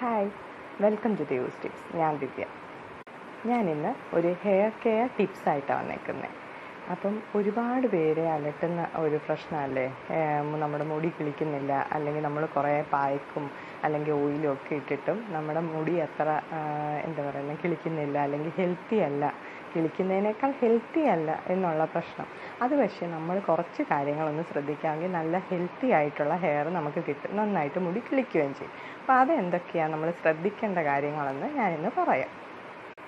Hi, welcome to use tips. ഞാൻ ദിവ്യ. ഞാനിന്ന് ഒരു ഹെയർ കെയർ ടിപ്സായിട്ടാണ് വന്നേക്കുന്നത്. അപ്പം ഒരുപാട് പേരെ അലട്ടുന്ന ഒരു പ്രശ്നമല്ലേ, നമ്മുടെ മുടി കിളിക്കുന്നില്ല, അല്ലെങ്കിൽ നമ്മൾ കുറേ പായ്ക്കും അല്ലെങ്കിൽ ഓയിലും ഒക്കെ ഇട്ടിട്ടും നമ്മുടെ മുടി അത്ര കിളിക്കുന്നില്ല, അല്ലെങ്കിൽ ഹെൽത്തി അല്ല, കിളിക്കുന്നതിനേക്കാൾ ഹെൽത്തി അല്ല എന്നുള്ള പ്രശ്നം. അത് പക്ഷേ നമ്മൾ കുറച്ച് കാര്യങ്ങളൊന്ന് ശ്രദ്ധിക്കാമെങ്കിൽ നല്ല ഹെൽത്തി ആയിട്ടുള്ള ഹെയർ നമുക്ക് കിട്ടും, നന്നായിട്ട് മുടി കിളിക്കുകയും ചെയ്യും. അപ്പോൾ അതെന്തൊക്കെയാണ് നമ്മൾ ശ്രദ്ധിക്കേണ്ട കാര്യങ്ങളെന്ന് ഞാനിന്ന് പറയാം.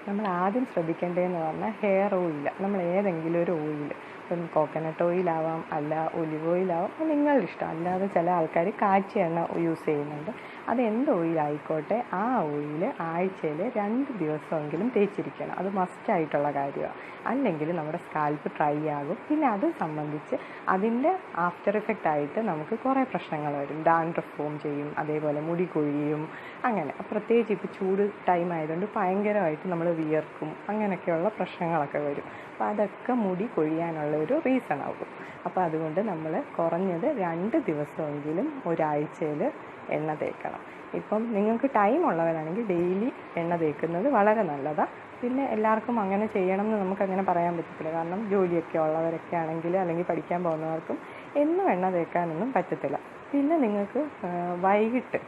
നമ്മൾ ആദ്യം ശ്രദ്ധിക്കേണ്ടതെന്ന് പറഞ്ഞാൽ ഹെയർ ഓയിൽ. നമ്മൾ ഏതെങ്കിലും ഒരു ഓയിൽ, ഇപ്പം കോക്കനട്ട് ഓയിലാവാം, അല്ല ഒലിവ് ഓയിലാവാം, അത് നിങ്ങളുടെ ഇഷ്ടം. അല്ലാതെ ചില ആൾക്കാർ കാച്ചിയ എണ്ണ യൂസ് ചെയ്യുന്നുണ്ട്. അത് എന്ത് ഓയിലായിക്കോട്ടെ, ആ ഓയിൽ ആഴ്ചയിൽ 2 ദിവസമെങ്കിലും തേച്ചിരിക്കണം. അത് മസ്റ്റായിട്ടുള്ള കാര്യമാണ്. അല്ലെങ്കിൽ നമ്മുടെ സ്കാൽപ്പ് ഡ്രൈ ആകും. പിന്നെ അത് സംബന്ധിച്ച് അതിൻ്റെ ആഫ്റ്റർ എഫക്റ്റ് ആയിട്ട് നമുക്ക് കുറേ പ്രശ്നങ്ങൾ വരും. ഡാൻഡ്രഫ് ഫോം ചെയ്യും, അതേപോലെ മുടി കൊഴിയും. അങ്ങനെ പ്രത്യേകിച്ച് ഇപ്പോൾ ചൂട് ടൈം ആയതുകൊണ്ട് ഭയങ്കരമായിട്ട് നമ്മൾ വിയർക്കും, അങ്ങനെയൊക്കെയുള്ള പ്രശ്നങ്ങളൊക്കെ വരും. അപ്പോൾ അതൊക്കെ മുടി കൊഴിയാനുള്ള ഒരു റീസൺ ആകും. അപ്പോൾ അതുകൊണ്ട് നമ്മൾ കുറഞ്ഞത് 2 ദിവസമെങ്കിലും ഒരാഴ്ചയിൽ എണ്ണ തേക്കണം. ഇപ്പം നിങ്ങൾക്ക് ടൈം ഉള്ളവരാണെങ്കിൽ ഡെയിലി എണ്ണ തേക്കുന്നത് വളരെ നല്ലതാണ്. പിന്നെ എല്ലാവർക്കും അങ്ങനെ ചെയ്യണം എന്ന് നമുക്കങ്ങനെ പറയാൻ പറ്റത്തില്ല. കാരണം ജോലിയൊക്കെ ഉള്ളവരൊക്കെ ആണെങ്കിൽ, അല്ലെങ്കിൽ പഠിക്കാൻ പോകുന്നവർക്കും എന്നും എണ്ണ തേക്കാനൊന്നും പറ്റത്തില്ല. പിന്നെ നിങ്ങൾക്ക് വൈകിട്ട്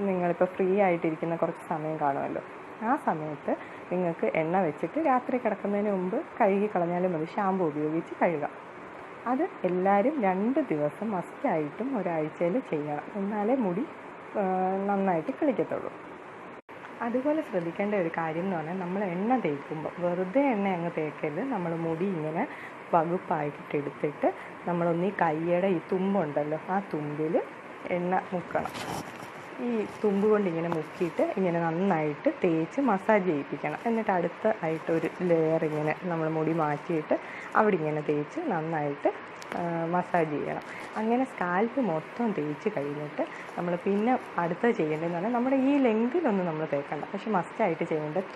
നിങ്ങളിപ്പോൾ ഫ്രീ ആയിട്ടിരിക്കുന്ന കുറച്ച് സമയം കാണുമല്ലോ, ആ സമയത്ത് നിങ്ങൾക്ക് എണ്ണ വെച്ചിട്ട് രാത്രി കിടക്കുന്നതിന് മുമ്പ് കഴുകി കളഞ്ഞാലും മതി. ഷാമ്പു ഉപയോഗിച്ച് കഴുകാം. അത് എല്ലാവരും 2 ദിവസം മസ്റ്റായിട്ടും ഒരാഴ്ചയിൽ ചെയ്യണം. എന്നാലേ മുടി നന്നായിട്ട് കിളിക്കത്തുള്ളൂ. അതുപോലെ ശ്രദ്ധിക്കേണ്ട ഒരു കാര്യം എന്ന് പറഞ്ഞാൽ, നമ്മൾ എണ്ണ തേക്കുമ്പോൾ വെറുതെ എണ്ണ അങ്ങ് തേക്കരുത്. നമ്മൾ മുടി ഇങ്ങനെ വകുപ്പായിട്ട് എടുത്തിട്ട് നമ്മളൊന്ന് ഈ കയ്യുടെ ഈ തുമ്പുണ്ടല്ലോ, ആ തുമ്പിൽ എണ്ണ മുക്കണം. ഈ തുമ്പ് കൊണ്ട് ഇങ്ങനെ മുക്കിയിട്ട് ഇങ്ങനെ നന്നായിട്ട് തേച്ച് മസാജ് ചെയ്യിപ്പിക്കണം. എന്നിട്ട് അടുത്തായിട്ടൊരു ലെയർ ഇങ്ങനെ നമ്മൾ മുടി മാറ്റിയിട്ട് അവിടെ ഇങ്ങനെ തേച്ച് നന്നായിട്ട് മസാജ് ചെയ്യണം. അങ്ങനെ സ്കാൽപ്പ് മൊത്തം തേച്ച് കഴിഞ്ഞിട്ട് നമ്മൾ പിന്നെ അടുത്ത ചെയ്യേണ്ടതെന്ന് പറഞ്ഞാൽ, നമ്മുടെ ഈ ലെങ്തിലൊന്നും നമ്മൾ തേക്കണ്ട, പക്ഷെ മസ്റ്റായിട്ട് ചെയ്യേണ്ടത്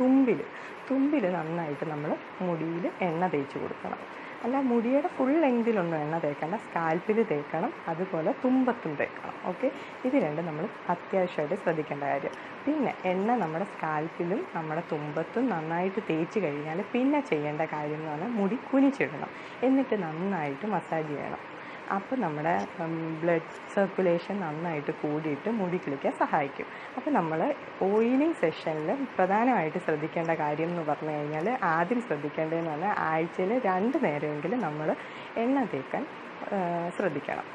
തുമ്പിൽ നന്നായിട്ട് നമ്മൾ മുടിയിൽ എണ്ണ തേച്ച് കൊടുക്കണം. അല്ല, മുടിയുടെ ഫുൾ ലെങ്തിലൊന്നും എണ്ണ തേക്കണ്ട, സ്കാൽപ്പിൽ തേക്കണം, അതുപോലെ തുമ്പത്തും തേക്കണം. ഓക്കെ, ഇത് രണ്ടും നമ്മൾ അത്യാവശ്യമായിട്ട് ശ്രദ്ധിക്കേണ്ട കാര്യം. പിന്നെ എണ്ണ നമ്മുടെ സ്കാൽപ്പിലും നമ്മുടെ തുമ്പത്തും നന്നായിട്ട് തേച്ച് കഴിഞ്ഞാൽ പിന്നെ ചെയ്യേണ്ട കാര്യം എന്ന് പറഞ്ഞാൽ മുടി കുനിച്ചിടണം, എന്നിട്ട് നന്നായിട്ട് മസാജ് ചെയ്യണം. അപ്പോൾ നമ്മുടെ ബ്ലഡ് സർക്കുലേഷൻ നന്നായിട്ട് കൂടിയിട്ട് മുടി കിളിക്കാൻ സഹായിക്കും. അപ്പോൾ നമ്മൾ ഓയിലിംഗ് സെഷനിൽ പ്രധാനമായിട്ട് ശ്രദ്ധിക്കേണ്ട കാര്യം എന്ന് പറഞ്ഞു കഴിഞ്ഞാൽ, ആദ്യം ശ്രദ്ധിക്കേണ്ടതെന്ന് പറഞ്ഞാൽ ആഴ്ചയിൽ 2 നേരമെങ്കിലും നമ്മൾ എണ്ണ തേക്കാൻ ശ്രദ്ധിക്കണം.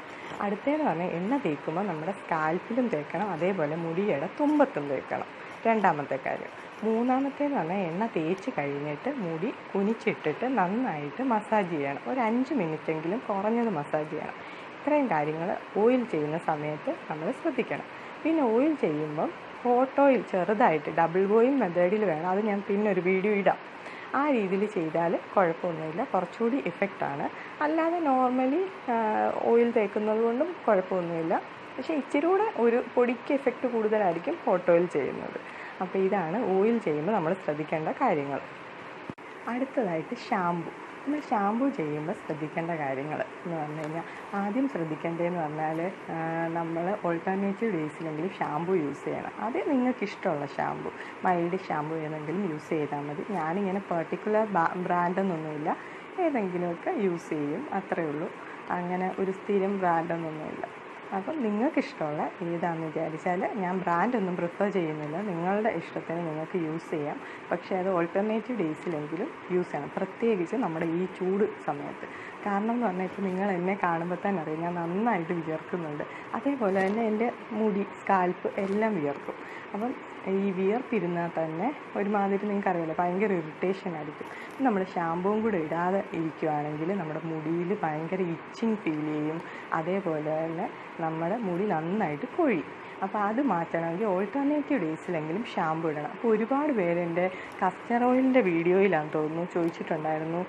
അടുത്തതെന്ന് പറഞ്ഞാൽ, എണ്ണ തേക്കുമ്പോൾ നമ്മുടെ സ്കാൽപ്പിലും തേക്കണം, അതേപോലെ മുടിയുടെ തുമ്പത്തും തേക്കണം. രണ്ടാമത്തെ കാര്യം. മൂന്നാമത്തേന്ന് പറഞ്ഞാൽ, എണ്ണ തേച്ച് കഴിഞ്ഞിട്ട് മുടി കുനിച്ചിട്ടിട്ട് നന്നായിട്ട് മസാജ് ചെയ്യണം. ഒരു 5 മിനിറ്റെങ്കിലും കുറഞ്ഞത് മസാജ് ചെയ്യണം. ഇത്രയും കാര്യങ്ങൾ ഓയിൽ ചെയ്യുന്ന സമയത്ത് നമ്മൾ ശ്രദ്ധിക്കണം. പിന്നെ ഓയിൽ ചെയ്യുമ്പം ഹോട്ട് ഓയിൽ ചെറുതായിട്ട് ഡബിൾ ബോയിലിംഗ് മെത്തേഡിൽ വേണം. അത് ഞാൻ പിന്നെ ഒരു വീഡിയോ ഇടാം. ആ രീതിയിൽ ചെയ്താൽ കുഴപ്പമൊന്നുമില്ല, കുറച്ചുകൂടി ഇഫക്റ്റാണ്. അല്ലാതെ നോർമലി ഓയിൽ തേക്കുന്നത് കൊണ്ടും കുഴപ്പമൊന്നുമില്ല. പക്ഷേ ഇച്ചിരി കൂടെ ഒരു പൊടിക്ക് എഫക്റ്റ് കൂടുതലായിരിക്കും ഹോട്ട് ഓയിൽ ചെയ്യുന്നത്. അപ്പോൾ ഇതാണ് ഓയിൽ ചെയ്യുമ്പോൾ നമ്മൾ ശ്രദ്ധിക്കേണ്ട കാര്യങ്ങൾ. അടുത്തതായിട്ട് ഷാമ്പു. നമ്മൾ ഷാമ്പു ചെയ്യുമ്പോൾ ശ്രദ്ധിക്കേണ്ട കാര്യങ്ങൾ എന്ന് പറഞ്ഞു കഴിഞ്ഞാൽ, ആദ്യം ശ്രദ്ധിക്കേണ്ടതെന്ന് പറഞ്ഞാൽ, നമ്മൾ ഓൾട്ടർനേറ്റീവ് ഡേയ്സിലെങ്കിലും ഷാമ്പു യൂസ് ചെയ്യണം. അത് നിങ്ങൾക്ക് ഇഷ്ടമുള്ള ഷാമ്പു, മൈൽഡ് ഷാമ്പു ഏതെങ്കിലും യൂസ് ചെയ്താൽ മതി. ഞാനിങ്ങനെ പെർട്ടിക്കുലർ ബ്രാൻഡൊന്നൊന്നുമില്ല, ഏതെങ്കിലുമൊക്കെ യൂസ് ചെയ്യും, അത്രയേ ഉള്ളൂ. അങ്ങനെ ഒരു സ്ഥിരം ബ്രാൻഡൊന്നൊന്നുമില്ല. അപ്പം നിങ്ങൾക്കിഷ്ടമുള്ള ഏതാണെന്ന് വിചാരിച്ചാൽ, ഞാൻ ബ്രാൻഡൊന്നും പ്രിഫർ ചെയ്യുന്നില്ല, നിങ്ങളുടെ ഇഷ്ടത്തിന് നിങ്ങൾക്ക് യൂസ് ചെയ്യാം. പക്ഷേ അത് ഓൾട്ടർനേറ്റീവ് ഡേയ്സിലെങ്കിലും യൂസ് ചെയ്യണം, പ്രത്യേകിച്ച് നമ്മുടെ ഈ ചൂട് സമയത്ത്. കാരണം എന്ന് പറഞ്ഞാൽ, ഇപ്പോൾ നിങ്ങൾ എന്നെ കാണുമ്പോൾ തന്നെ അറിയാം, ഞാൻ നന്നായിട്ട് വിയർക്കുന്നുണ്ട്. അതേപോലെ തന്നെ എൻ്റെ മുടി, സ്കാൽപ്പ് എല്ലാം വിയർക്കും. അപ്പം ഈ വിയർപ്പിരുന്നാൽ തന്നെ ഒരുമാതിരി നിങ്ങൾക്കറിയാമല്ലോ, ഭയങ്കര ഇറിറ്റേഷൻ ആയിരിക്കും. നമ്മൾ ഷാമ്പുവും കൂടെ ഇടാതെ ഇരിക്കുകയാണെങ്കിൽ നമ്മുടെ മുടിയിൽ ഭയങ്കര ഇച്ചിങ് ഫീൽ ചെയ്യും. അതേപോലെ തന്നെ നമ്മുടെ മുടി നന്നായിട്ട് കൊഴിയും. അപ്പോൾ അത് മാറ്റണമെങ്കിൽ ഓൾട്ടർനേറ്റീവ് ഡേയ്സിലെങ്കിലും ഷാമ്പു ഇടണം. അപ്പോൾ ഒരുപാട് പേര് എൻ്റെ കസ്റ്റർ ഓയിലിൻ്റെ വീഡിയോയിലാണെന്ന് തോന്നുന്നു ചോദിച്ചിട്ടുണ്ടായിരുന്നു,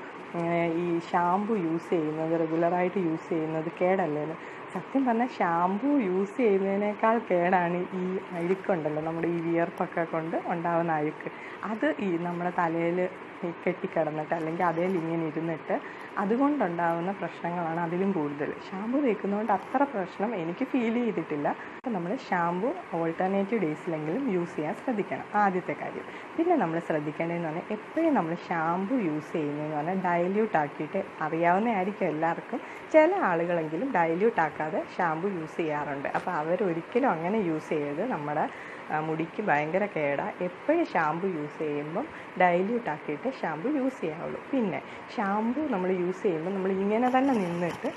ഈ ഷാമ്പു യൂസ് ചെയ്യുന്നത്, റെഗുലറായിട്ട് യൂസ് ചെയ്യുന്നത് കേടല്ലേന്ന്. സത്യം പറഞ്ഞാൽ ഷാമ്പു യൂസ് ചെയ്യുന്നതിനേക്കാൾ കേടാണ് ഈ അഴുക്കുണ്ടല്ലോ, നമ്മുടെ ഈ വിയർപ്പൊക്കെ കൊണ്ട് ഉണ്ടാകുന്ന അഴുക്ക്. അത് ഈ നമ്മുടെ തലയിൽ കെട്ടിക്കിടന്നിട്ട് അല്ലെങ്കിൽ അതിൽ ഇങ്ങനെ ഇരുന്നിട്ട് അതുകൊണ്ടുണ്ടാകുന്ന പ്രശ്നങ്ങളാണ് അതിലും കൂടുതൽ. ഷാമ്പു തേക്കുന്നതുകൊണ്ട് അത്ര പ്രശ്നം എനിക്ക് ഫീൽ ചെയ്തിട്ടില്ല. അപ്പോൾ നമ്മൾ ഷാമ്പു ഓൾട്ടർനേറ്റീവ് ഡേയ്സിലെങ്കിലും യൂസ് ചെയ്യാൻ ശ്രദ്ധിക്കണം, ആദ്യത്തെ കാര്യം. പിന്നെ നമ്മൾ ശ്രദ്ധിക്കേണ്ടതെന്ന് പറഞ്ഞാൽ എപ്പോഴും നമ്മൾ ഷാമ്പു യൂസ് ചെയ്യുന്നതെന്ന് പറഞ്ഞാൽ ഡൈല്യൂട്ട് ആക്കിയിട്ട്, അറിയാവുന്നതായിരിക്കും എല്ലാവർക്കും, ചില ആളുകളെങ്കിലും ഡൈല്യൂട്ട് ആക്കാതെ ഷാമ്പു യൂസ് ചെയ്യാറുണ്ട്. അപ്പോൾ അവരൊരിക്കലും അങ്ങനെ യൂസ് ചെയ്ത് നമ്മുടെ മുടിക്ക് ഭയങ്കര കേടാണ്. എപ്പോഴും ഷാമ്പു യൂസ് ചെയ്യുമ്പം ഡൈല്യൂട്ട് ആക്കിയിട്ട് ഷാമ്പു യൂസ് ചെയ്യാവുള്ളൂ. പിന്നെ ഷാമ്പു നമ്മൾ യൂസ് ചെയ്യുമ്പോൾ നമ്മൾ ഇങ്ങനെ തന്നെ നിന്നിട്ട്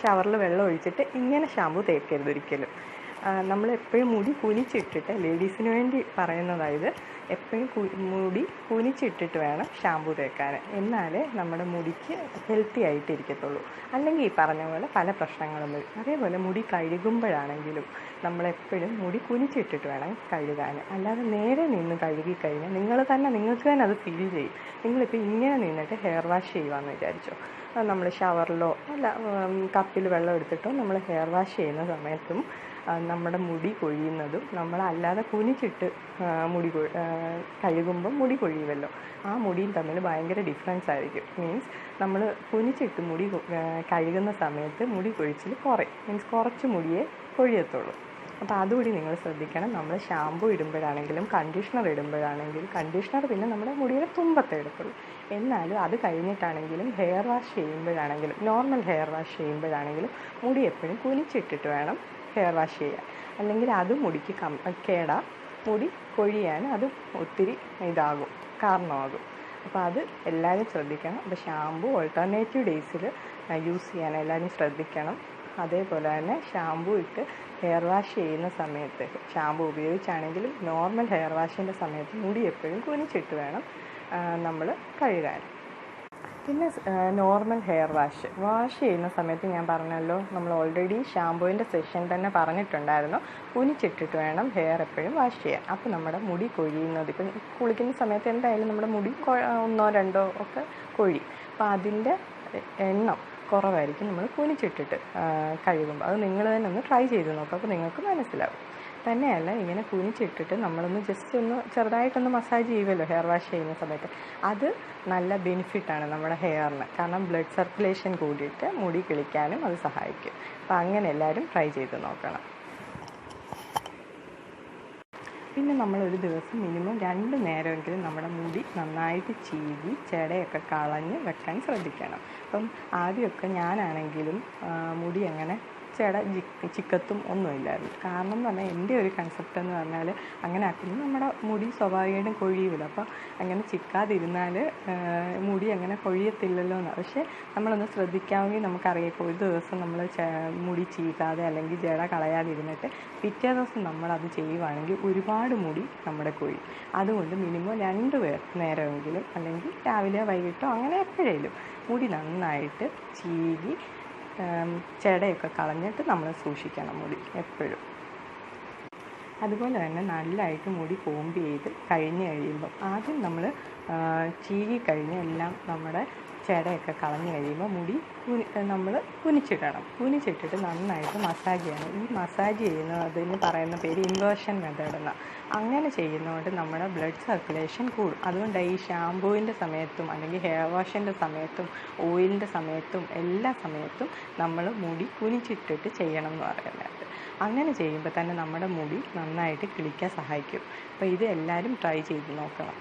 ഷവറിൽ വെള്ളം ഒഴിച്ചിട്ട് ഇങ്ങനെ ഷാമ്പു തേക്കരുത് ഒരിക്കലും. നമ്മൾ എപ്പോഴും മുടി കുനിച്ചിട്ടിട്ട്, ലേഡീസിന് വേണ്ടി പറയുന്നതായത്, എപ്പോഴും മുടി കുനിച്ചിട്ടിട്ട് വേണം ഷാമ്പു തേക്കാൻ. എന്നാലേ നമ്മുടെ മുടിക്ക് ഹെൽത്തി ആയിട്ടിരിക്കത്തുള്ളൂ. അല്ലെങ്കിൽ ഈ പറഞ്ഞ പോലെ പല പ്രശ്നങ്ങളും വരും. അതേപോലെ മുടി കഴുകുമ്പോഴാണെങ്കിലും നമ്മളെപ്പോഴും മുടി കുനിച്ചിട്ടിട്ട് വേണം കഴുകാൻ. അല്ലാതെ നേരെ നിന്ന് കഴുകിക്കഴിഞ്ഞാൽ നിങ്ങൾക്ക് തന്നെ അത് ഫീൽ ചെയ്യും. നിങ്ങളിപ്പോൾ ഇങ്ങനെ നിന്നിട്ട് ഹെയർ വാഷ് ചെയ്യുകയെന്ന് വിചാരിച്ചോ, നമ്മൾ ഷവറിലോ അല്ല കപ്പിൽ വെള്ളം എടുത്തിട്ടോ നമ്മൾ ഹെയർ വാഷ് ചെയ്യുന്ന സമയത്തും നമ്മുടെ മുടി കൊഴിയുന്നതും നമ്മളല്ലാതെ കുനിച്ചിട്ട് കഴുകുമ്പം മുടി കൊഴിയുമല്ലോ, ആ മുടിയും തമ്മിൽ ഭയങ്കര ഡിഫറൻസ് ആയിരിക്കും. മീൻസ് നമ്മൾ കുനിച്ചിട്ട് മുടി കഴുകുന്ന സമയത്ത് മുടി കൊഴിച്ചിൽ കുറയും. മീൻസ് കുറച്ച് മുടിയേ കൊഴിയത്തുള്ളൂ. അപ്പോൾ അതുകൂടി നിങ്ങൾ ശ്രദ്ധിക്കണം. നമ്മൾ ഷാമ്പു ഇടുമ്പോഴാണെങ്കിലും കണ്ടീഷണർ ഇടുമ്പോഴാണെങ്കിലും, കണ്ടീഷണർ പിന്നെ നമ്മുടെ മുടിയുടെ തുമ്പത്തെ എടുക്കുള്ളൂ. എന്നാലും അത് കഴിഞ്ഞിട്ടാണെങ്കിലും ഹെയർ വാഷ് ചെയ്യുമ്പോഴാണെങ്കിലും, നോർമൽ ഹെയർ വാഷ് ചെയ്യുമ്പോഴാണെങ്കിലും മുടി എപ്പോഴും കുനിച്ചിട്ടിട്ട് വേണം ഹെയർ വാഷ് ചെയ്യാൻ. അല്ലെങ്കിൽ അത് മുടിക്ക് കേടാ, മുടി കൊഴിയാൻ അത് ഒത്തിരി കാരണമാകും. അപ്പോൾ അത് എല്ലാവരും ശ്രദ്ധിക്കണം. അപ്പോൾ ഷാമ്പു ഓൾട്ടർനേറ്റീവ് ഡേയ്സിൽ യൂസ് ചെയ്യാൻ എല്ലാവരും ശ്രദ്ധിക്കണം. അതേപോലെ തന്നെ ഷാമ്പു ഇട്ട് ഹെയർ വാഷ് ചെയ്യുന്ന സമയത്ത്, ഷാമ്പു ഉപയോഗിച്ചാണെങ്കിലും നോർമൽ ഹെയർ വാഷിൻ്റെ സമയത്ത് മുടി എപ്പോഴും കുനിച്ചിട്ട് വേണം നമ്മൾ കഴുകാൻ. പിന്നെ നോർമൽ ഹെയർ വാഷ് ചെയ്യുന്ന സമയത്ത് ഞാൻ പറഞ്ഞല്ലോ, നമ്മൾ ഓൾറെഡി ഷാമ്പുവിൻ്റെ സെഷൻ തന്നെ പറഞ്ഞിട്ടുണ്ടായിരുന്നു, കുനിച്ചിട്ടിട്ട് വേണം ഹെയർ എപ്പോഴും വാഷ് ചെയ്യാൻ. അപ്പോൾ നമ്മുടെ മുടി കൊഴിയുന്നത്, ഇപ്പം കുളിക്കുന്ന സമയത്ത് എന്തായാലും നമ്മുടെ മുടി 1 2 ഒക്കെ കൊഴിയും. അപ്പോൾ അതിൻ്റെ എണ്ണം കുറവായിരിക്കും നമ്മൾ കുനിച്ചിട്ടിട്ട് കഴുകുമ്പോൾ. അത് നിങ്ങൾ തന്നെ ഒന്ന് ട്രൈ ചെയ്ത് നോക്കുക, അപ്പോൾ നിങ്ങൾക്ക് മനസ്സിലാവും. തന്നെയല്ല, ഇങ്ങനെ കുനിച്ചിട്ടിട്ട് നമ്മളൊന്ന് ജസ്റ്റ് ഒന്ന് ചെറുതായിട്ടൊന്ന് മസാജ് ചെയ്യുമല്ലോ ഹെയർ വാഷ് ചെയ്യുന്ന സമയത്ത്, അത് നല്ല ബെനിഫിറ്റാണ് നമ്മുടെ ഹെയറിന്. കാരണം ബ്ലഡ് സർക്കുലേഷൻ കൂടിയിട്ട് മുടി കിളിക്കാനും അത് സഹായിക്കും. അപ്പോൾ അങ്ങനെ എല്ലാവരും ട്രൈ ചെയ്ത് നോക്കണം. പിന്നെ നമ്മളൊരു ദിവസം മിനിമം 2 നേരമെങ്കിലും നമ്മുടെ മുടി നന്നായിട്ട് ചീകി ജടയൊക്കെ കളഞ്ഞ് വെക്കാൻ ശ്രദ്ധിക്കണം. അപ്പം ആദ്യമൊക്കെ ഞാനാണെങ്കിലും മുടി അങ്ങനെ ചിക്കത്തും ഒന്നുമില്ലായിരുന്നു. കാരണം എന്ന് പറഞ്ഞാൽ എൻ്റെ ഒരു കൺസെപ്റ്റ് എന്ന് പറഞ്ഞാൽ അങ്ങനെ ആക്കുമ്പോൾ നമ്മുടെ മുടി സ്വാഭാവികമായിട്ടും കൊഴിയുമല്ലോ. അപ്പോൾ അങ്ങനെ ചിക്കാതിരുന്നാൽ മുടി അങ്ങനെ കൊഴിയത്തില്ലല്ലോ എന്ന്. പക്ഷേ നമ്മളൊന്ന് ശ്രദ്ധിക്കാമെങ്കിൽ നമുക്കറിയാം, ഇപ്പോൾ ഒരു ദിവസം നമ്മൾ മുടി ചീകാതെ അല്ലെങ്കിൽ ജട കളയാതിരുന്നിട്ട് പിറ്റേ ദിവസം നമ്മളത് ചെയ്യുവാണെങ്കിൽ ഒരുപാട് മുടി നമ്മുടെ കൊഴിയും. അതുകൊണ്ട് മിനിമം 2 നേരമെങ്കിലും, അല്ലെങ്കിൽ രാവിലെ വൈകിട്ടോ അങ്ങനെ എപ്പോഴേലും മുടി നന്നായിട്ട് ചീകി ജടയൊക്കെ കളഞ്ഞിട്ട് നമ്മൾ സൂക്ഷിക്കണം മുടി എപ്പോഴും. അതുപോലെ തന്നെ നല്ലതായിട്ട് മുടി കോമ്പ് ചെയ്ത് കഴിഞ്ഞ് കഴിയുമ്പം ആദ്യം നമ്മൾ ചീകി കഴിഞ്ഞ് എല്ലാം നമ്മുടെ ജടയൊക്കെ കളഞ്ഞ് കഴിയുമ്പോൾ മുടി നമ്മൾ കുനിച്ചിട്ടിട്ട് നന്നായിട്ട് മസാജ് ചെയ്യണം. ഈ മസാജ് ചെയ്യുന്നതിന് പറയുന്ന പേര് ഇൻവേർഷൻ മെത്തേഡ് എന്നാണ്. അങ്ങനെ ചെയ്യുന്നതുകൊണ്ട് നമ്മുടെ ബ്ലഡ് സർക്കുലേഷൻ കൂടും. അതുകൊണ്ട് ഈ ഷാമ്പൂവിൻ്റെ സമയത്തും അല്ലെങ്കിൽ ഹെയർ വാഷിൻ്റെ സമയത്തും ഓയിലിൻ്റെ സമയത്തും എല്ലാ സമയത്തും നമ്മൾ മുടി കുനിച്ചിട്ടിട്ട് ചെയ്യണം എന്ന് പറയുന്നത്. അങ്ങനെ ചെയ്യുമ്പോൾ തന്നെ നമ്മുടെ മുടി നന്നായിട്ട് കിളിക്കാൻ സഹായിക്കും. അപ്പോൾ ഇത് എല്ലാവരും ട്രൈ ചെയ്ത് നോക്കണം.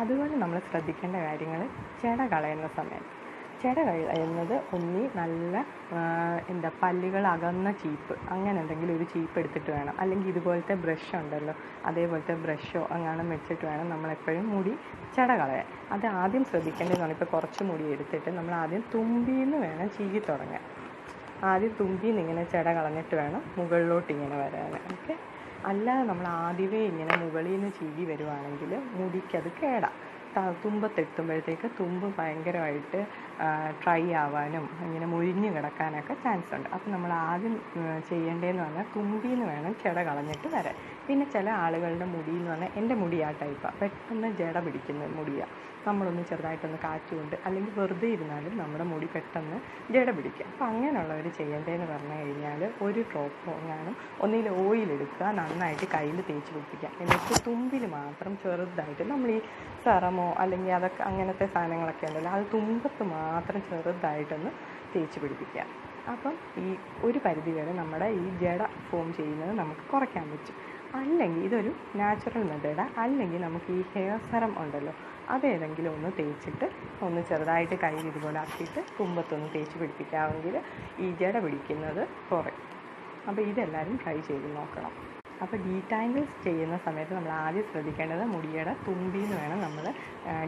അതുപോലെ നമ്മൾ ശ്രദ്ധിക്കേണ്ട കാര്യങ്ങൾ, ജട കളയുന്ന സമയത്ത് ജട കളയുന്നത് ഒന്നി നല്ല പല്ലുകൾ അകന്ന ചീപ്പ്, അങ്ങനെ എന്തെങ്കിലും ഒരു ചീപ്പ് എടുത്തിട്ട് വേണം. അല്ലെങ്കിൽ ഇതുപോലത്തെ ബ്രഷ് ഉണ്ടല്ലോ, അതേപോലത്തെ ബ്രഷോ അങ്ങനെ വെച്ചിട്ട് വേണം നമ്മളെപ്പോഴും മുടി ജട കളയാൻ. അത് ആദ്യം ശ്രദ്ധിക്കേണ്ടതെന്നാണ്, ഇപ്പോൾ കുറച്ച് മുടി എടുത്തിട്ട് നമ്മൾ ആദ്യം തുമ്പിന്ന് വേണം ചീകി തുടങ്ങാൻ. ആദ്യം തുമ്പിന്ന് ഇങ്ങനെ ജട കളഞ്ഞിട്ട് വേണം മുകളിലോട്ട് ഇങ്ങനെ വരാൻ. ഓക്കെ, അല്ലാതെ നമ്മൾ ആദ്യമേ ഇങ്ങനെ മുകളിൽ നിന്ന് ചീകി വരുവാണെങ്കിൽ മുടിക്കത് കേടാം. തുമ്പത്തെത്തുമ്പോഴത്തേക്ക് തുമ്പ് ഭയങ്കരമായിട്ട് ഡ്രൈ ആവാനും ഇങ്ങനെ മുരിഞ്ഞ് കിടക്കാനൊക്കെ ചാൻസ് ഉണ്ട്. അപ്പോൾ നമ്മൾ ആദ്യം ചെയ്യേണ്ടതെന്ന് പറഞ്ഞാൽ തുമ്പിന്ന് വേണം ജട കളഞ്ഞിട്ട് വരാൻ. പിന്നെ ചില ആളുകളുടെ മുടി എന്ന് പറഞ്ഞാൽ എൻ്റെ മുടി ആ ടൈപ്പാണ്, പെട്ടെന്ന് ജട പിടിക്കുന്ന മുടിയാണ്. നമ്മളൊന്ന് ചെറുതായിട്ടൊന്ന് കാറ്റുകൊണ്ട് അല്ലെങ്കിൽ വെറുതെ ഇരുന്നാലും നമ്മുടെ മുടി പെട്ടെന്ന് ജട പിടിക്കുക. അപ്പോൾ അങ്ങനെയുള്ളവർ ചെയ്യേണ്ടതെന്ന് പറഞ്ഞു കഴിഞ്ഞാൽ ഒരു ഡ്രോപ്പ് എങ്ങാനും ഒന്നിൽ ഓയിലെടുക്കുക, നന്നായിട്ട് കയ്യിൽ തേച്ച് പിടിപ്പിക്കുക. എന്നിട്ട് തുമ്പിൽ മാത്രം ചെറുതായിട്ട് നമ്മൾ ഈ സെറമോ അല്ലെങ്കിൽ അതൊക്കെ അങ്ങനത്തെ സാധനങ്ങളൊക്കെ ഉണ്ടല്ലോ, അത് തുമ്പത്ത് മാത്രം ചെറുതായിട്ടൊന്ന് തേച്ച് പിടിപ്പിക്കുക. അപ്പം ഈ ഒരു പരിധി വരെ നമ്മുടെ ഈ ജട ഫോം ചെയ്യുന്നത് നമുക്ക് കുറയ്ക്കാൻ പറ്റും. അല്ലെങ്കിൽ ഇതൊരു നാച്ചുറൽ മെത്തേഡാണ്. അല്ലെങ്കിൽ നമുക്ക് ഈ ഹെയർ സെറം ഉണ്ടല്ലോ, അതേതെങ്കിലും ഒന്ന് തേച്ചിട്ട് ഒന്ന് ചെറുതായിട്ട് കയ്യിൽ ഇതുപോലെ ആക്കിയിട്ട് തുമ്പത്തൊന്ന് തേച്ച് പിടിപ്പിക്കാമെങ്കിൽ ഈ ജട പിടിക്കുന്നത് കുറയും. അപ്പോൾ ഇതെല്ലാവരും ട്രൈ ചെയ്ത് നോക്കണം. അപ്പോൾ ഡീറ്റാങ്കിൾസ് ചെയ്യുന്ന സമയത്ത് നമ്മൾ ആദ്യം ശ്രദ്ധിക്കേണ്ടത് മുടിയുടെ തുമ്പിൽ നിന്ന് വേണം നമ്മൾ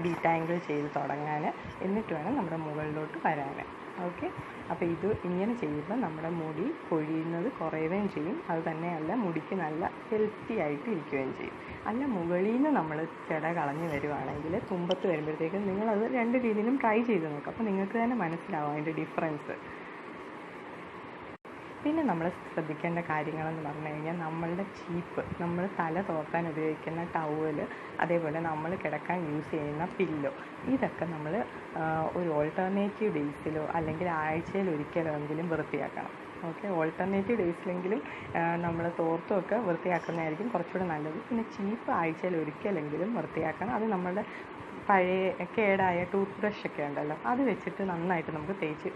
ഡീറ്റാങ്കിൾ ചെയ്ത് തുടങ്ങാൻ, എന്നിട്ട് വേണം നമ്മുടെ മുകളിലോട്ട് വരാൻ. ഓക്കെ. അപ്പോൾ ഇത് ഇങ്ങനെ ചെയ്യുമ്പോൾ നമ്മുടെ മുടി കൊഴിയുന്നത് കുറയുകയും ചെയ്യും. അത് തന്നെയല്ല, മുടിക്ക് നല്ല ഹെൽത്തി ആയിട്ട് ഇരിക്കുകയും ചെയ്യും. അല്ല മുകളിൽ നിന്ന് നമ്മൾ ജട കളഞ്ഞ് വരുവാണെങ്കിൽ തുമ്പത്ത് വരുമ്പോഴത്തേക്കും നിങ്ങളത് രണ്ട് രീതിയിലും ട്രൈ ചെയ്ത് നോക്കാം. അപ്പോൾ നിങ്ങൾക്ക് തന്നെ മനസ്സിലാവും അതിൻ്റെ ഡിഫറൻസ്. പിന്നെ നമ്മൾ ശ്രദ്ധിക്കേണ്ട കാര്യങ്ങളെന്ന് പറഞ്ഞു കഴിഞ്ഞാൽ നമ്മളുടെ ചീപ്പ്, നമ്മൾ തല തോർത്താൻ ഉപയോഗിക്കുന്ന ടവൽ, അതേപോലെ നമ്മൾ കിടക്കാൻ യൂസ് ചെയ്യുന്ന പില്ലോ, ഇതൊക്കെ നമ്മൾ ഒരു ഓൾട്ടർനേറ്റീവ് ഡേയ്സിലോ അല്ലെങ്കിൽ ആഴ്ചയിൽ ഒരിക്കലെങ്കിലും വൃത്തിയാക്കണം. ഓക്കെ. ഓൾട്ടർനേറ്റീവ് ഡേയ്സിലെങ്കിലും നമ്മൾ തോർത്തുമൊക്കെ വൃത്തിയാക്കുന്നതായിരിക്കും കുറച്ചുകൂടെ നല്ലത്. പിന്നെ ചീപ്പ് ആഴ്ചയിൽ ഒരിക്കലെങ്കിലും വൃത്തിയാക്കണം. അത് നമ്മളുടെ പഴയ കേടായ ടൂത്ത് ബ്രഷൊക്കെ ഉണ്ടല്ലോ, അത് വെച്ചിട്ട് നന്നായിട്ട് നമുക്ക് തേച്ച്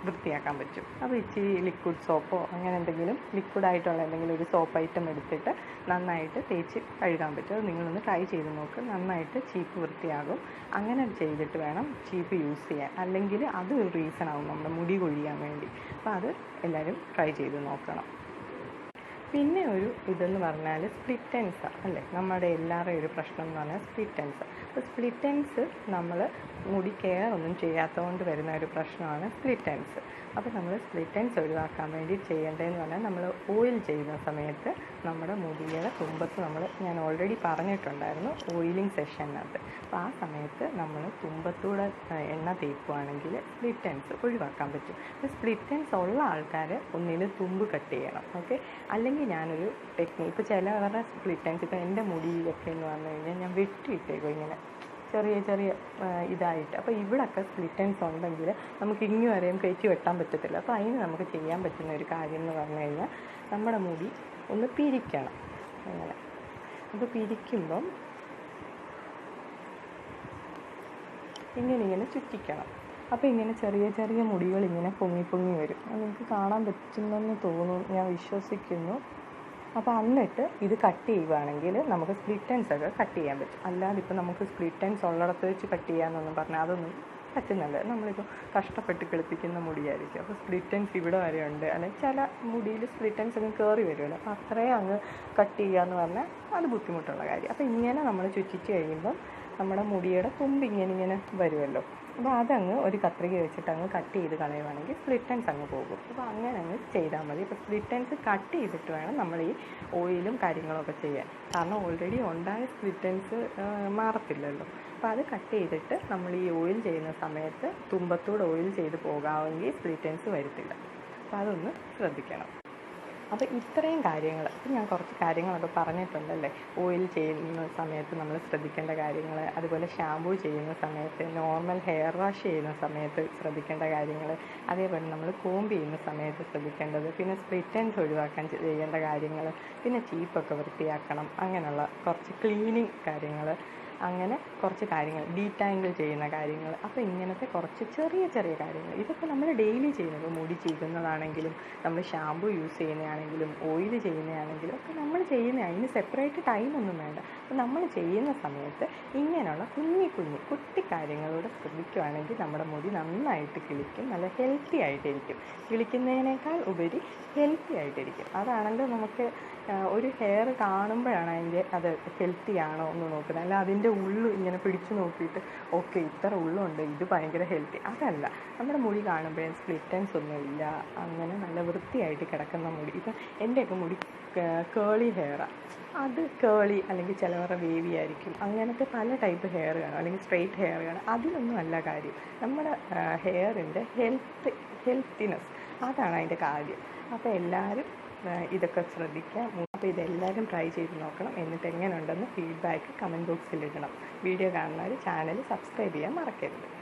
വൃത്തിയാക്കാൻ പറ്റും. അപ്പോൾ ഇച്ചിരി ലിക്വിഡ് സോപ്പോ അങ്ങനെ എന്തെങ്കിലും ലിക്വിഡായിട്ടുള്ള എന്തെങ്കിലും ഒരു സോപ്പ് ഐറ്റം എടുത്തിട്ട് നന്നായിട്ട് തേച്ച് കഴുകാൻ പറ്റും. അത് നിങ്ങളൊന്ന് ട്രൈ ചെയ്ത് നോക്ക്, നന്നായിട്ട് ചീപ്പ് വൃത്തിയാകും. അങ്ങനെ ചെയ്തിട്ട് വേണം ചീപ്പ് യൂസ് ചെയ്യാൻ, അല്ലെങ്കിൽ അത് ഒരു റീസൺ ആവും നമ്മുടെ മുടി കൊഴിയാൻ വേണ്ടി. അപ്പോൾ അത് എല്ലാവരും ട്രൈ ചെയ്ത് നോക്കണം. പിന്നെ ഒരു ഇതെന്ന് പറഞ്ഞാൽ സ്പ്ലിറ്റ് എൻഡ്സ് അല്ലേ, നമ്മുടെ എല്ലാവരുടെയും ഒരു പ്രശ്നം എന്ന് പറഞ്ഞാൽ സ്പ്ലിറ്റ് എൻഡ്സ്. അപ്പോൾ സ്പ്ലിറ്റ് എൻഡ്സ് നമ്മൾ മുടി കെയർ ഒന്നും ചെയ്യാത്തതുകൊണ്ട് വരുന്ന ഒരു പ്രശ്നമാണ് സ്പ്ലിറ്റ് എൻഡ്സ്. അപ്പോൾ നമ്മൾ സ്പ്ലിറ്റ് എൻഡ്സ് ഒഴിവാക്കാൻ വേണ്ടി ചെയ്യേണ്ടതെന്ന് പറഞ്ഞാൽ നമ്മൾ ഓയിൽ ചെയ്യുന്ന സമയത്ത് നമ്മുടെ മുടിയുടെ തുമ്പത്ത് ഞാൻ ഓൾറെഡി പറഞ്ഞിട്ടുണ്ടായിരുന്നു ഓയിലിംഗ് സെഷനകത്ത്. അപ്പോൾ ആ സമയത്ത് നമ്മൾ തുമ്പത്തൂടെ എണ്ണ തേക്കുവാണെങ്കിൽ സ്പ്ലിറ്റ് എൻഡ്സ് ഒഴിവാക്കാൻ പറ്റും. അപ്പോൾ സ്പ്ലിറ്റ് എൻഡ്സ് ഉള്ള ആൾക്കാർ ഒന്നിൽ തുമ്പ് കട്ട് ചെയ്യണം. ഓക്കെ. അല്ലെങ്കിൽ ഞാനൊരു ടെക്നിക്ക്, ഇപ്പോൾ ചിലവരുടെ സ്പ്ലിറ്റ് എൻഡ്സ്, ഇപ്പോൾ എൻ്റെ മുടിയിലൊക്കെ എന്ന് പറഞ്ഞു കഴിഞ്ഞാൽ ഞാൻ വെട്ടിയിട്ടേക്കും ഇങ്ങനെ ചെറിയ ചെറിയ ഇതായിട്ട്. അപ്പോൾ ഇവിടെയൊക്കെ സ്പ്ലിറ്റ് എൻഡ്സ് ഉണ്ടെങ്കിൽ നമുക്ക് ഇങ്ങു വരെയും കയറ്റി വെട്ടാൻ പറ്റത്തില്ല. അപ്പോൾ അതിന് നമുക്ക് ചെയ്യാൻ പറ്റുന്ന ഒരു കാര്യം എന്ന് പറഞ്ഞു കഴിഞ്ഞാൽ നമ്മുടെ മുടി ഒന്ന് പിരിക്കണം. അങ്ങനെ അപ്പോൾ പിരിക്കുമ്പം ഇങ്ങനെ ചുറ്റിക്കണം. അപ്പോൾ ഇങ്ങനെ ചെറിയ ചെറിയ മുടികൾ ഇങ്ങനെ പൊങ്ങി പൊങ്ങി വരും. അത് നിങ്ങൾക്ക് കാണാൻ പറ്റുന്നെന്ന് തോന്നുന്നു, ഞാൻ വിശ്വസിക്കുന്നു. അപ്പോൾ എന്നിട്ട് ഇത് കട്ട് ചെയ്യുകയാണെങ്കിൽ നമുക്ക് സ്പ്ലിറ്റ് എൻഡ്സ് ഒക്കെ കട്ട് ചെയ്യാൻ പറ്റും. അല്ലാതെ ഇപ്പോൾ നമുക്ക് സ്പ്ലിറ്റ് എൻഡ്സ് ഉള്ളിടത്ത് വെച്ച് കട്ട് ചെയ്യാമെന്നൊന്നും പറഞ്ഞാൽ അതൊന്നും പറ്റുന്നില്ല. നമ്മളിപ്പോൾ കഷ്ടപ്പെട്ട് കിളിപ്പിക്കുന്ന മുടിയായിരിക്കും. അപ്പോൾ സ്പ്ലിറ്റ് എൻഡ്സ് ഇവിടെ വരെ ഉണ്ട്, അല്ലെങ്കിൽ ചില മുടിയിൽ സ്പ്ലിറ്റ് എൻഡ്സ് ഒക്കെ കയറി വരുമല്ലോ, അപ്പോൾ അത്രയും അങ്ങ് കട്ട് ചെയ്യുക എന്ന് പറഞ്ഞാൽ അത് ബുദ്ധിമുട്ടുള്ള കാര്യം. അപ്പോൾ ഇങ്ങനെ നമ്മൾ ചുറ്റിച്ച് കഴിയുമ്പം നമ്മുടെ മുടിയുടെ തുമ്പ് ഇങ്ങനെ വരുമല്ലോ. അപ്പോൾ അതങ്ങ് ഒരു കത്രിക വെച്ചിട്ട് അങ്ങ് കട്ട് ചെയ്ത് കളയുവാണെങ്കിൽ സ്പ്ലിറ്റ് എൻഡ്സ് അങ്ങ് പോകും. അപ്പോൾ അങ്ങനെ അങ്ങ് ചെയ്താൽ മതി. ഇപ്പോൾ സ്പ്ലിറ്റ് എൻഡ്സ് കട്ട് ചെയ്തിട്ട് വേണം നമ്മൾ ഈ ഓയിലും കാര്യങ്ങളൊക്കെ ചെയ്യാൻ. കാരണം ഓൾറെഡി ഉണ്ടായ സ്പ്ലിറ്റ് എൻഡ്സ് മാറത്തില്ലല്ലോ. അപ്പോൾ അത് കട്ട് ചെയ്തിട്ട് നമ്മൾ ഈ ഓയിൽ ചെയ്യുന്ന സമയത്ത് തുമ്പത്തൂടെ ഓയിൽ ചെയ്ത് പോകാമെങ്കിൽ സ്പ്ലിറ്റ് എൻഡ്സ് വരത്തില്ല. അപ്പോൾ അതൊന്ന് ശ്രദ്ധിക്കണം. അപ്പോൾ ഇത്രയും കാര്യങ്ങൾ, അപ്പോൾ ഞാൻ കുറച്ച് കാര്യങ്ങളൊക്കെ പറഞ്ഞിട്ടുണ്ടല്ലേ. ഓയിൽ ചെയ്യുന്ന സമയത്ത് നമ്മൾ ശ്രദ്ധിക്കേണ്ട കാര്യങ്ങൾ, അതുപോലെ ഷാമ്പൂ ചെയ്യുന്ന സമയത്ത്, നോർമൽ ഹെയർ വാഷ് ചെയ്യുന്ന സമയത്ത് ശ്രദ്ധിക്കേണ്ട കാര്യങ്ങൾ, അതേപോലെ നമ്മൾ കോംബ് ചെയ്യുന്ന സമയത്ത് ശ്രദ്ധിക്കേണ്ടത്, പിന്നെ സ്പ്ലിറ്റ് എൻഡ്സ് ഒഴിവാക്കാൻ ചെയ്യേണ്ട കാര്യങ്ങൾ, പിന്നെ ചീപ്പൊക്കെ വൃത്തിയാക്കണം, അങ്ങനെയുള്ള കുറച്ച് ക്ലീനിങ് കാര്യങ്ങൾ, അങ്ങനെ കുറച്ച് കാര്യങ്ങൾ, ഡീറ്റാങ്കിൾ ചെയ്യുന്ന കാര്യങ്ങൾ. അപ്പോൾ ഇങ്ങനത്തെ കുറച്ച് ചെറിയ ചെറിയ കാര്യങ്ങൾ, ഇതൊക്കെ നമ്മൾ ഡെയിലി ചെയ്യുന്നത്, മുടി ചീകുന്നതാണെങ്കിലും നമ്മൾ ഷാമ്പൂ യൂസ് ചെയ്യുന്നതാണെങ്കിലും ഓയിൽ ചെയ്യുന്നതാണെങ്കിലും ഒക്കെ നമ്മൾ ചെയ്യുന്ന, അതിന് സെപ്പറേറ്റ് ടൈമൊന്നും വേണ്ട. അപ്പോൾ നമ്മൾ ചെയ്യുന്ന സമയത്ത് ഇങ്ങനെയുള്ള കുട്ടി കാര്യങ്ങളോട് ശ്രദ്ധിക്കുകയാണെങ്കിൽ നമ്മുടെ മുടി നന്നായിട്ട് കിളിക്കും, നല്ല ഹെൽത്തി ആയിട്ടിരിക്കും. കിളിക്കുന്നതിനേക്കാൾ ഉപരി ഹെൽത്തി ആയിട്ടിരിക്കും. അതാണല്ലോ നമുക്ക് ഒരു ഹെയർ കാണുമ്പോഴാണ് അത് ഹെൽത്തി ആണോ എന്ന് നോക്കുന്നത്, അല്ല അതിൻ്റെ ഉള്ളു ഇങ്ങനെ പിടിച്ചു നോക്കിയിട്ട് ഓക്കെ ഇത്ര ഉള്ളുണ്ട് ഇത് ഭയങ്കര ഹെൽത്തി, അതല്ല. നമ്മുടെ മുടി കാണുമ്പോഴേ സ്പ്ലിറ്റ് എൻഡ്സ് ഒന്നുമില്ല, അങ്ങനെ നല്ല വൃത്തിയായിട്ട് കിടക്കുന്ന മുടി. ഇപ്പം എൻ്റെയൊക്കെ മുടി കേളി ഹെയറാണ്, അത് കേളി അല്ലെങ്കിൽ ചിലവരുടെ വേവി ആയിരിക്കും, അങ്ങനത്തെ പല ടൈപ്പ് ഹെയർ കാണും, അല്ലെങ്കിൽ സ്ട്രെയിറ്റ് ഹെയർ കാണും. അതിലൊന്നും അല്ല കാര്യം. നമ്മുടെ ഹെയറിൻ്റെ ഹെൽത്തിനെസ്, അതാണ് അതിൻ്റെ കാര്യം. അപ്പോൾ എല്ലാവരും ഇതൊക്കെ ശ്രദ്ധിക്കുക. അപ്പോൾ ഇതെല്ലാവരും ട്രൈ ചെയ്ത് നോക്കണം. എന്നിട്ട് എങ്ങനെ ഉണ്ടെന്ന് ഫീഡ്ബാക്ക് കമൻറ്റ് ബോക്സിൽ ഇടണം. വീഡിയോ കാണുന്നവർ ചാനൽ സബ്സ്ക്രൈബ് ചെയ്യാൻ മറക്കരുത്.